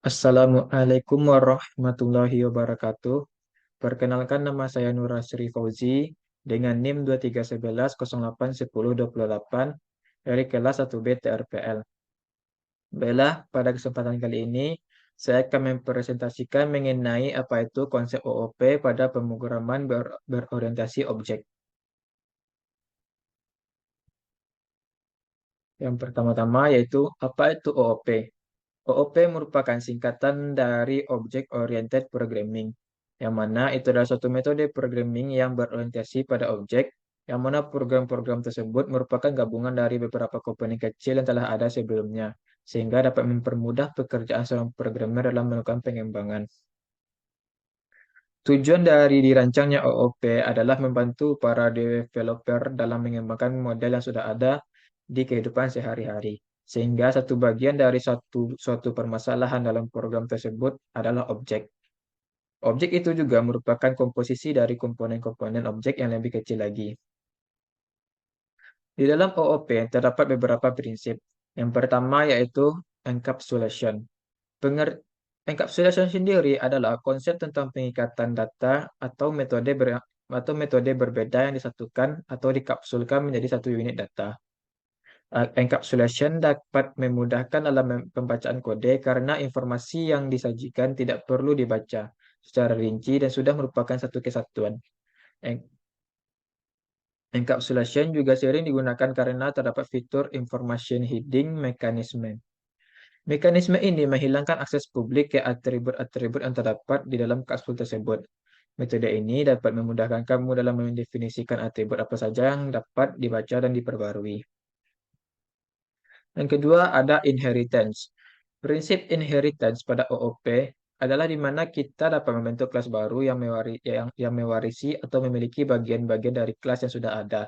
Assalamualaikum warahmatullahi wabarakatuh. Perkenalkan, nama saya Nur Asri Fauzi dengan NIM 2311081028 dari kelas 1B TRPL. Baiklah, pada kesempatan kali ini saya akan mempresentasikan mengenai apa itu konsep OOP pada pemrograman berorientasi objek. Yang pertama-tama yaitu apa itu OOP. OOP merupakan singkatan dari Object Oriented Programming, yang mana itu adalah suatu metode programming yang berorientasi pada objek, yang mana program-program tersebut merupakan gabungan dari beberapa komponen kecil yang telah ada sebelumnya, sehingga dapat mempermudah pekerjaan seorang programmer dalam melakukan pengembangan. Tujuan dari dirancangnya OOP adalah membantu para developer dalam mengembangkan model yang sudah ada di kehidupan sehari-hari. Sehingga satu bagian dari suatu permasalahan dalam program tersebut adalah objek. Objek itu juga merupakan komposisi dari komponen-komponen objek yang lebih kecil lagi. Di dalam OOP terdapat beberapa prinsip. Yang pertama yaitu encapsulation. Penger- Encapsulation sendiri adalah konsep tentang pengikatan data atau metode berbeda yang disatukan atau dikapsulkan menjadi satu unit data. Encapsulation dapat memudahkan dalam pembacaan kode karena informasi yang disajikan tidak perlu dibaca secara rinci dan sudah merupakan satu kesatuan. En- Encapsulation juga sering digunakan karena terdapat fitur information hiding mechanism. Mekanisme ini menghilangkan akses publik ke atribut-atribut yang terdapat di dalam kapsul tersebut. Metode ini dapat memudahkan kamu dalam mendefinisikan atribut apa saja yang dapat dibaca dan diperbarui. Yang kedua ada inheritance. Prinsip inheritance pada OOP adalah di mana kita dapat membentuk kelas baru yang mewarisi atau memiliki bagian-bagian dari kelas yang sudah ada.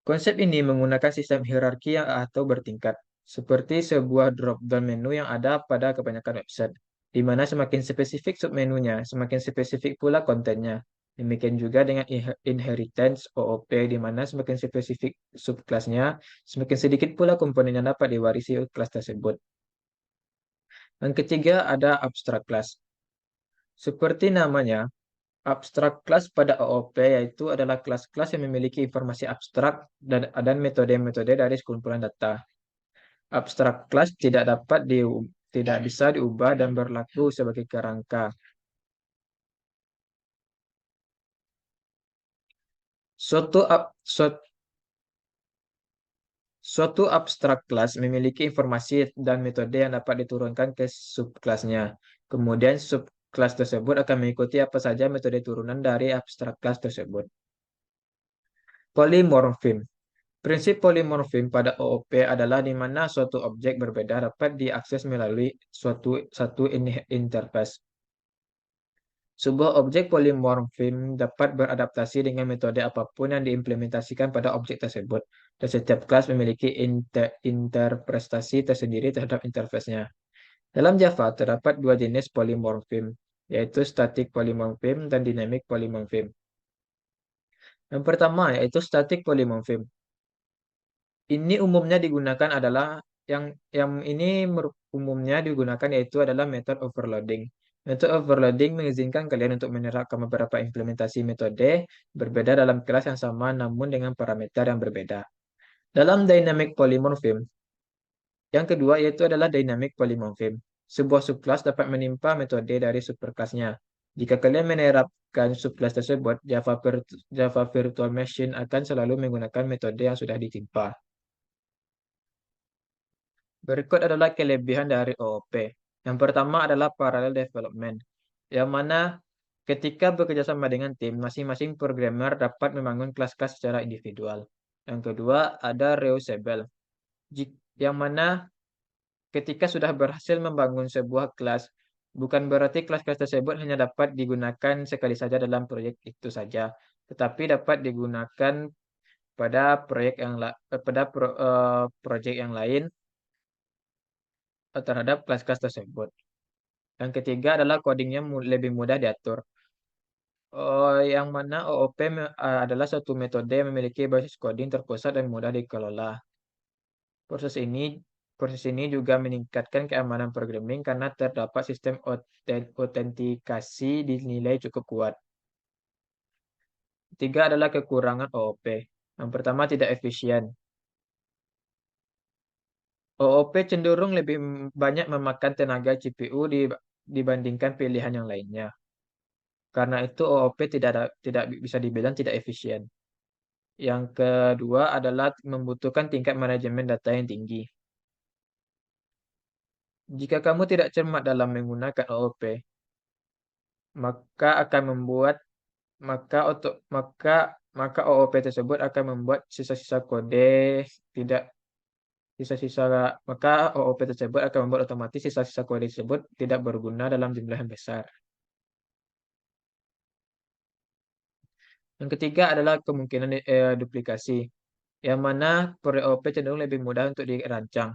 Konsep ini menggunakan sistem hierarki atau bertingkat, seperti sebuah drop-down menu yang ada pada kebanyakan website, di mana semakin spesifik submenunya, semakin spesifik pula kontennya. Demikian juga dengan inheritance OOP, di mana semakin spesifik subkelasnya, semakin sedikit pula komponen yang dapat diwarisi kelas tersebut. Yang ketiga ada abstract class. Seperti namanya, abstrak kelas pada OOP yaitu adalah kelas-kelas yang memiliki informasi abstrak dan metode-metode dari sekumpulan data. Abstrak kelas tidak bisa diubah dan berlaku sebagai kerangka. Suatu ab, suat- Suatu abstrak kelas memiliki informasi dan metode yang dapat diturunkan ke subkelasnya. Kemudian subkelas tersebut akan mengikuti apa saja metode turunan dari abstrak kelas tersebut. Polymorphism. Prinsip polimorfisme pada OOP adalah di mana suatu objek berbeda dapat diakses melalui satu interface. Sebuah objek polimorfisme dapat beradaptasi dengan metode apapun yang diimplementasikan pada objek tersebut, dan setiap kelas memiliki interpretasi tersendiri terhadap interface-nya. Dalam Java terdapat dua jenis polimorfisme, yaitu static polymorphism dan dynamic polymorphism. Yang pertama yaitu static polymorphism. Ini umumnya digunakan adalah yang yang ini umumnya digunakan yaitu adalah method overloading. Method overloading mengizinkan kalian untuk menerapkan beberapa implementasi metode berbeda dalam kelas yang sama namun dengan parameter yang berbeda. Dalam dynamic polymorphism, yang kedua yaitu adalah dynamic polymorphism. Sebuah subclass dapat menimpa metode dari superclassnya. Jika kalian menerapkan subclass tersebut, Java Virtual Machine akan selalu menggunakan metode yang sudah ditimpa. Berikut adalah kelebihan dari OOP. Yang pertama adalah parallel development, yang mana ketika bekerja sama dengan tim, masing-masing programmer dapat membangun kelas-kelas secara individual. Yang kedua ada reusable, yang mana ketika sudah berhasil membangun sebuah kelas, bukan berarti kelas-kelas tersebut hanya dapat digunakan sekali saja dalam proyek itu saja, tetapi dapat digunakan pada proyek yang lain terhadap kelas-kelas tersebut. Yang ketiga adalah codingnya lebih mudah diatur. Yang mana OOP adalah suatu metode yang memiliki basis coding terpusat dan mudah dikelola. Proses ini Proses ini juga meningkatkan keamanan programming karena terdapat sistem autentikasi dinilai cukup kuat. Ketiga adalah kekurangan OOP. Yang pertama, tidak efisien. OOP cenderung lebih banyak memakan tenaga CPU dibandingkan pilihan yang lainnya. Karena itu OOP tidak bisa dibilang tidak efisien. Yang kedua adalah membutuhkan tingkat manajemen data yang tinggi. Jika kamu tidak cermat dalam menggunakan OOP, maka akan membuat maka untuk maka OOP tersebut akan membuat sisa-sisa kode tidak sisa-sisa maka OOP tersebut akan membuat otomatis sisa-sisa kode tersebut tidak berguna dalam jumlah yang besar. Yang ketiga adalah kemungkinan duplikasi, yang mana proyek OOP cenderung lebih mudah untuk dirancang.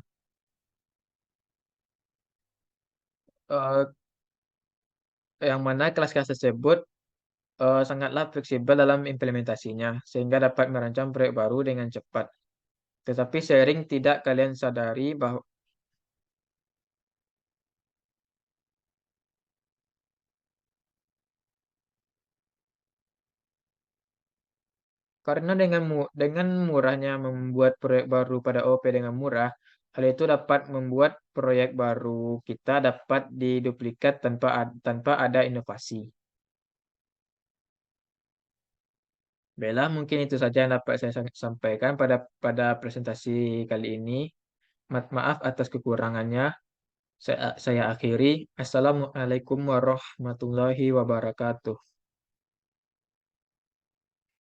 Eh, yang mana kelas-kelas tersebut sangatlah fleksibel dalam implementasinya, sehingga dapat merancang proyek baru dengan cepat. Tetapi sering tidak kalian sadari bahwa karena dengan murahnya membuat proyek baru pada OP dengan murah, hal itu dapat membuat proyek baru kita dapat diduplikat tanpa ada inovasi. Bella, mungkin itu saja yang dapat saya sampaikan pada presentasi kali ini. Maaf atas kekurangannya. Saya akhiri. Assalamualaikum warahmatullahi wabarakatuh.